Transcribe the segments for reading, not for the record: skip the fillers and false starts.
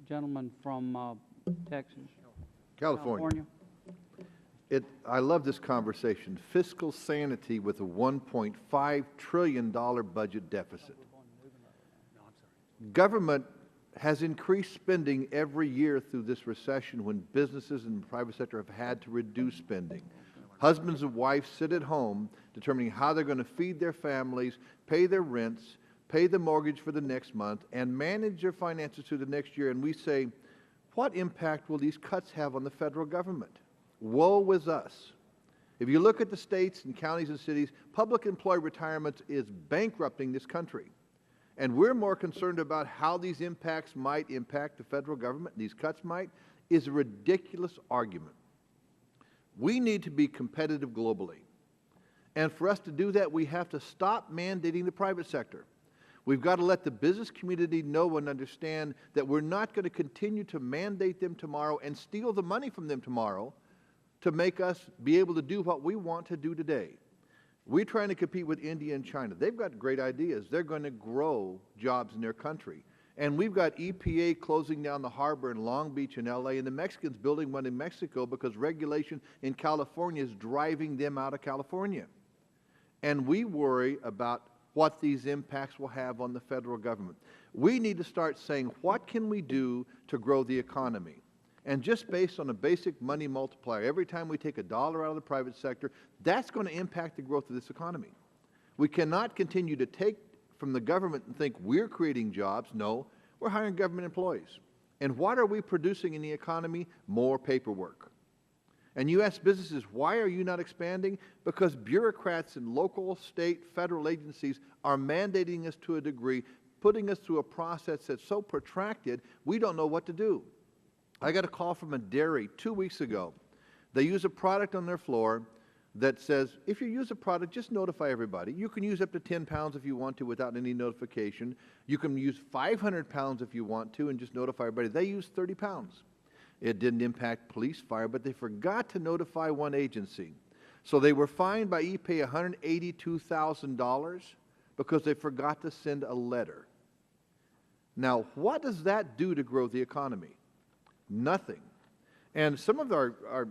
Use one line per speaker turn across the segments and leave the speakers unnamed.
Gentleman from Texas.
California. I love this conversation. Fiscal sanity with a $1.5 trillion budget deficit. Government has increased spending every year through this recession when businesses and the private sector have had to reduce spending. Husbands and wives sit at home determining how they're going to feed their families, pay their rents, pay the mortgage for the next month, and manage their finances through the next year. And we say, what impact will these cuts have on the federal government? Woe is us. If you look at the states and counties and cities, public employee retirement is bankrupting this country. And we're more concerned about how these impacts might impact the federal government, these cuts might, is a ridiculous argument. We need to be competitive globally. And for us to do that, we have to stop mandating the private sector. We've got to let the business community know and understand that we're not going to continue to mandate them tomorrow and steal the money from them tomorrow to make us be able to do what we want to do today. We're trying to compete with India and China. They've got great ideas. They're going to grow jobs in their country. And we've got EPA closing down the harbor in Long Beach in LA, and the Mexicans building one in Mexico because regulation in California is driving them out of California. And we worry about what these impacts will have on the federal government. We need to start saying, what can we do to grow the economy? And just based on a basic money multiplier, every time we take a dollar out of the private sector, that's going to impact the growth of this economy. We cannot continue to take from the government and think we're creating jobs. No, we're hiring government employees. And what are we producing in the economy? More paperwork. And you ask businesses, why are you not expanding? Because bureaucrats in local, state, federal agencies are mandating us to a degree, putting us through a process that's so protracted, we don't know what to do. I got a call from a dairy 2 weeks ago. They use a product on their floor that says, if you use a product, just notify everybody. You can use up to 10 pounds if you want to without any notification. You can use 500 pounds if you want to and just notify everybody. They use 30 pounds. It didn't impact police fire, but they forgot to notify one agency. So they were fined by EPA $182,000 because they forgot to send a letter. Now, what does that do to grow the economy? Nothing. And some of our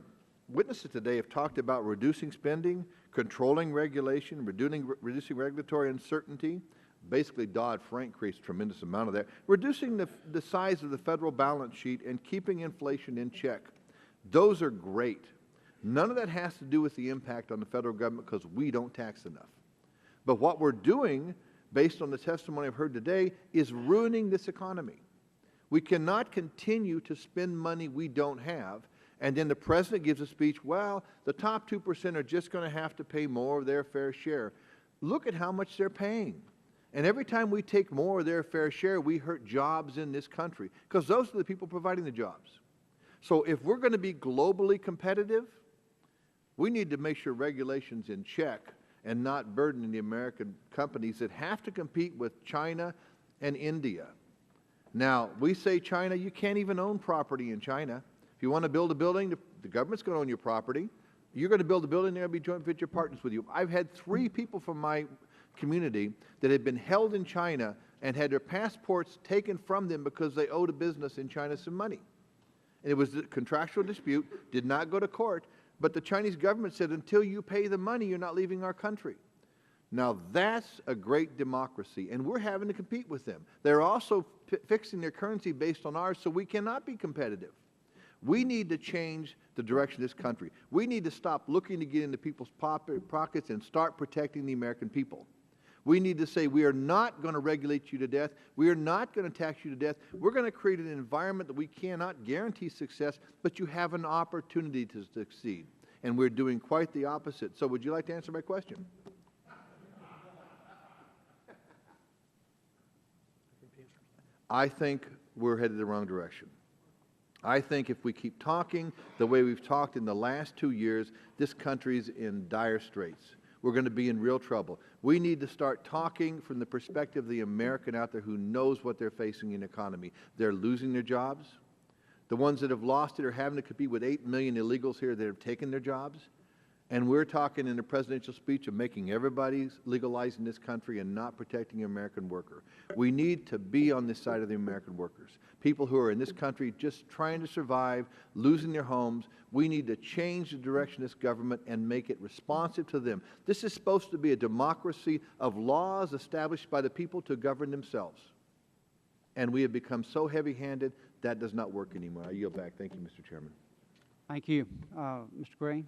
witnesses today have talked about reducing spending, controlling regulation, reducing regulatory uncertainty. Basically, Dodd-Frank creates a tremendous amount of that. Reducing the size of the federal balance sheet and keeping inflation in check. Those are great. None of that has to do with the impact on the federal government because we don't tax enough. But what we're doing, based on the testimony I've heard today, is ruining this economy. We cannot continue to spend money we don't have, and then the President gives a speech, well, the top 2% are just going to have to pay more of their fair share. Look at how much they're paying. And every time we take more of their fair share, we hurt jobs in this country, because those are the people providing the jobs. So if we're going to be globally competitive, we need to make sure regulation's in check and not burdening the American companies that have to compete with China and India. Now, we say China, you can't even own property in China. If you want to build a building, the government's going to own your property. You're going to build a building, they're going to be joint venture partners with you. I've had 3 people from my community that had been held in China and had their passports taken from them because they owed a business in China some money. And it was a contractual dispute, did not go to court, but the Chinese government said, until you pay the money, you're not leaving our country. Now, that's a great democracy, and we're having to compete with them. They're also fixing their currency based on ours, so we cannot be competitive. We need to change the direction of this country. We need to stop looking to get into people's pockets and start protecting the American people. We need to say, we are not going to regulate you to death. We are not going to tax you to death. We're going to create an environment that we cannot guarantee success, but you have an opportunity to succeed. And we're doing quite the opposite. So would you like to answer my question? I think we're headed the wrong direction. I think if we keep talking the way we've talked in the last 2 years, this country's in dire straits. We're going to be in real trouble. We need to start talking from the perspective of the American out there who knows what they're facing in the economy. They're losing their jobs. The ones that have lost it are having to compete with 8 million illegals here that have taken their jobs. And we're talking in the presidential speech of making everybody legalized in this country and not protecting the American worker. We need to be on this side of the American workers. People who are in this country just trying to survive, losing their homes. We need to change the direction of this government and make it responsive to them. This is supposed to be a democracy of laws established by the people to govern themselves. And we have become so heavy-handed, that does not work anymore. I yield back. Thank you, Mr. Chairman.
Thank you. Mr. Gray?